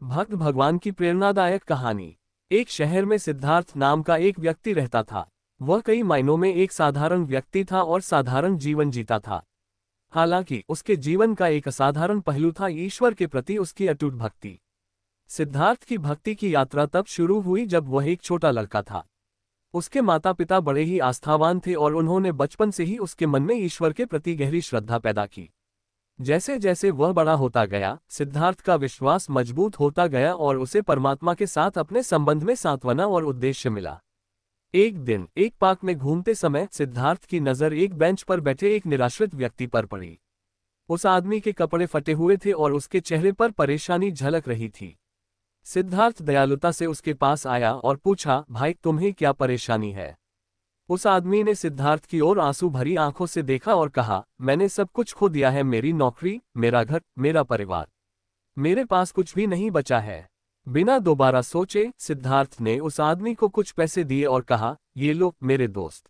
भक्त भगवान की प्रेरणादायक कहानी। एक शहर में सिद्धार्थ नाम का एक व्यक्ति रहता था। वह कई मायनों में एक साधारण व्यक्ति था और साधारण जीवन जीता था। हालांकि उसके जीवन का एक असाधारण पहलू था ईश्वर के प्रति उसकी अटूट भक्ति। सिद्धार्थ की भक्ति की यात्रा तब शुरू हुई जब वह एक छोटा लड़का था। उसके माता पिता बड़े ही आस्थावान थे और उन्होंने बचपन से ही उसके मन में ईश्वर के प्रति गहरी श्रद्धा पैदा की। जैसे जैसे वह बड़ा होता गया, सिद्धार्थ का विश्वास मजबूत होता गया और उसे परमात्मा के साथ अपने संबंध में सांत्वना और उद्देश्य मिला। एक दिन एक पार्क में घूमते समय सिद्धार्थ की नज़र एक बेंच पर बैठे एक निराश्रित व्यक्ति पर पड़ी। उस आदमी के कपड़े फटे हुए थे और उसके चेहरे पर परेशानी झलक रही थी। सिद्धार्थ दयालुता से उसके पास आया और पूछा, भाई तुम्हें क्या परेशानी है? उस आदमी ने सिद्धार्थ की ओर आंसू भरी आंखों से देखा और कहा, मैंने सब कुछ खो दिया है, मेरी नौकरी, मेरा घर, मेरा परिवार। मेरे पास कुछ भी नहीं बचा है। बिना दोबारा सोचे सिद्धार्थ ने उस आदमी को कुछ पैसे दिए और कहा, ये लो मेरे दोस्त,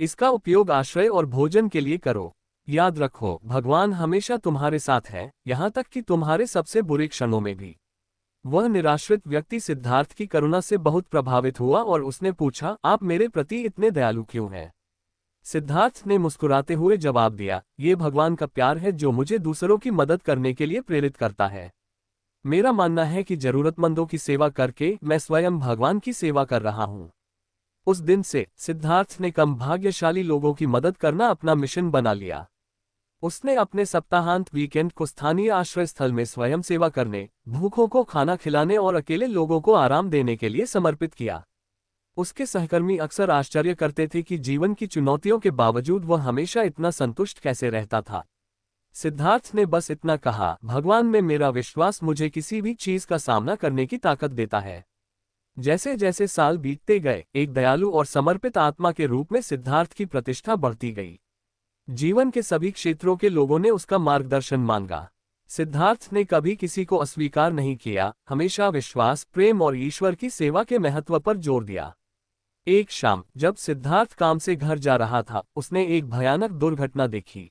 इसका उपयोग आश्रय और भोजन के लिए करो। याद रखो, भगवान हमेशा तुम्हारे साथ है, यहाँ तक कि तुम्हारे सबसे बुरे क्षणों में भी। वह निराश्रित व्यक्ति सिद्धार्थ की करुणा से बहुत प्रभावित हुआ और उसने पूछा, आप मेरे प्रति इतने दयालु क्यों हैं? सिद्धार्थ ने मुस्कुराते हुए जवाब दिया, ये भगवान का प्यार है जो मुझे दूसरों की मदद करने के लिए प्रेरित करता है। मेरा मानना है कि जरूरतमंदों की सेवा करके मैं स्वयं भगवान की सेवा कर रहा हूँ। उस दिन से सिद्धार्थ ने कम भाग्यशाली लोगों की मदद करना अपना मिशन बना लिया। उसने अपने सप्ताहांत वीकेंड को स्थानीय आश्रय स्थल में स्वयं सेवा करने, भूखों को खाना खिलाने और अकेले लोगों को आराम देने के लिए समर्पित किया। उसके सहकर्मी अक्सर आश्चर्य करते थे कि जीवन की चुनौतियों के बावजूद वह हमेशा इतना संतुष्ट कैसे रहता था। सिद्धार्थ ने बस इतना कहा, भगवान में मेरा विश्वास मुझे किसी भी चीज का सामना करने की ताकत देता है। जैसे जैसे साल बीतते गए, एक दयालु और समर्पित आत्मा के रूप में सिद्धार्थ की प्रतिष्ठा बढ़ती गई। जीवन के सभी क्षेत्रों के लोगों ने उसका मार्गदर्शन मांगा। सिद्धार्थ ने कभी किसी को अस्वीकार नहीं किया, हमेशा विश्वास, प्रेम और ईश्वर की सेवा के महत्व पर जोर दिया। एक शाम जब सिद्धार्थ काम से घर जा रहा था, उसने एक भयानक दुर्घटना देखी।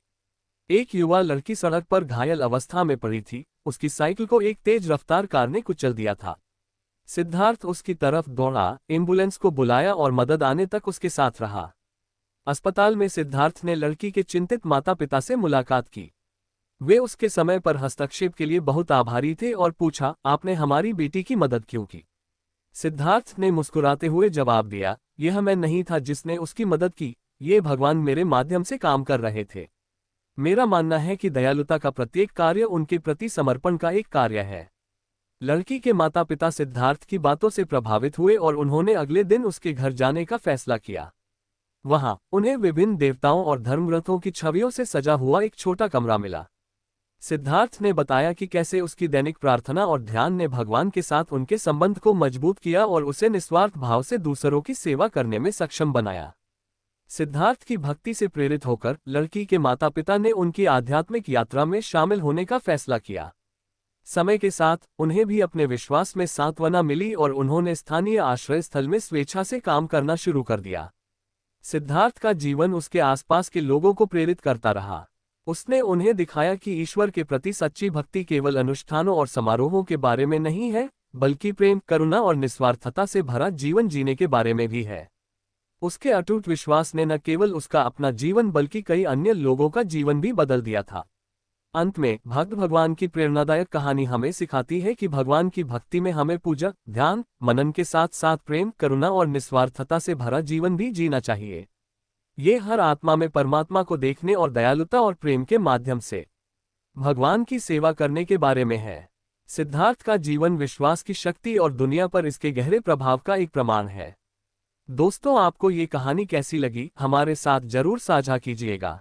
एक युवा लड़की सड़क पर घायल अवस्था में पड़ी थी। उसकी साइकिल को एक तेज रफ्तार कार ने कुचल दिया था। सिद्धार्थ उसकी तरफ दौड़ा, एम्बुलेंस को बुलाया और मदद आने तक उसके साथ रहा। अस्पताल में सिद्धार्थ ने लड़की के चिंतित माता पिता से मुलाकात की। वे उसके समय पर हस्तक्षेप के लिए बहुत आभारी थे और पूछा, आपने हमारी बेटी की मदद क्यों की? सिद्धार्थ ने मुस्कुराते हुए जवाब दिया, यह मैं नहीं था जिसने उसकी मदद की, ये भगवान मेरे माध्यम से काम कर रहे थे। मेरा मानना है कि दयालुता का प्रत्येक कार्य उनके प्रति समर्पण का एक कार्य है। लड़की के माता पिता सिद्धार्थ की बातों से प्रभावित हुए और उन्होंने अगले दिन उसके घर जाने का फैसला किया। वहां उन्हें विभिन्न देवताओं और धर्मग्रंथों की छवियों से सजा हुआ एक छोटा कमरा मिला। सिद्धार्थ ने बताया कि कैसे उसकी दैनिक प्रार्थना और ध्यान ने भगवान के साथ उनके संबंध को मजबूत किया और उसे निस्वार्थ भाव से दूसरों की सेवा करने में सक्षम बनाया। सिद्धार्थ की भक्ति से प्रेरित होकर लड़की के माता पिता ने उनकी आध्यात्मिक यात्रा में शामिल होने का फैसला किया। समय के साथ उन्हें भी अपने विश्वास में सांत्वना मिली और उन्होंने स्थानीय आश्रय स्थल में स्वेच्छा से काम करना शुरू कर दिया। सिद्धार्थ का जीवन उसके आसपास के लोगों को प्रेरित करता रहा। उसने उन्हें दिखाया कि ईश्वर के प्रति सच्ची भक्ति केवल अनुष्ठानों और समारोहों के बारे में नहीं है, बल्कि प्रेम, करुणा और निस्वार्थता से भरा जीवन जीने के बारे में भी है। उसके अटूट विश्वास ने न केवल उसका अपना जीवन बल्कि कई अन्य लोगों का जीवन भी बदल दिया था। अंत में भक्त भगवान की प्रेरणादायक कहानी हमें सिखाती है कि भगवान की भक्ति में हमें पूजा, ध्यान, मनन के साथ साथ प्रेम, करुणा और निस्वार्थता से भरा जीवन भी जीना चाहिए। ये हर आत्मा में परमात्मा को देखने और दयालुता और प्रेम के माध्यम से भगवान की सेवा करने के बारे में है। सिद्धार्थ का जीवन विश्वास की शक्ति और दुनिया पर इसके गहरे प्रभाव का एक प्रमाण है। दोस्तों, आपको ये कहानी कैसी लगी, हमारे साथ जरूर साझा कीजिएगा।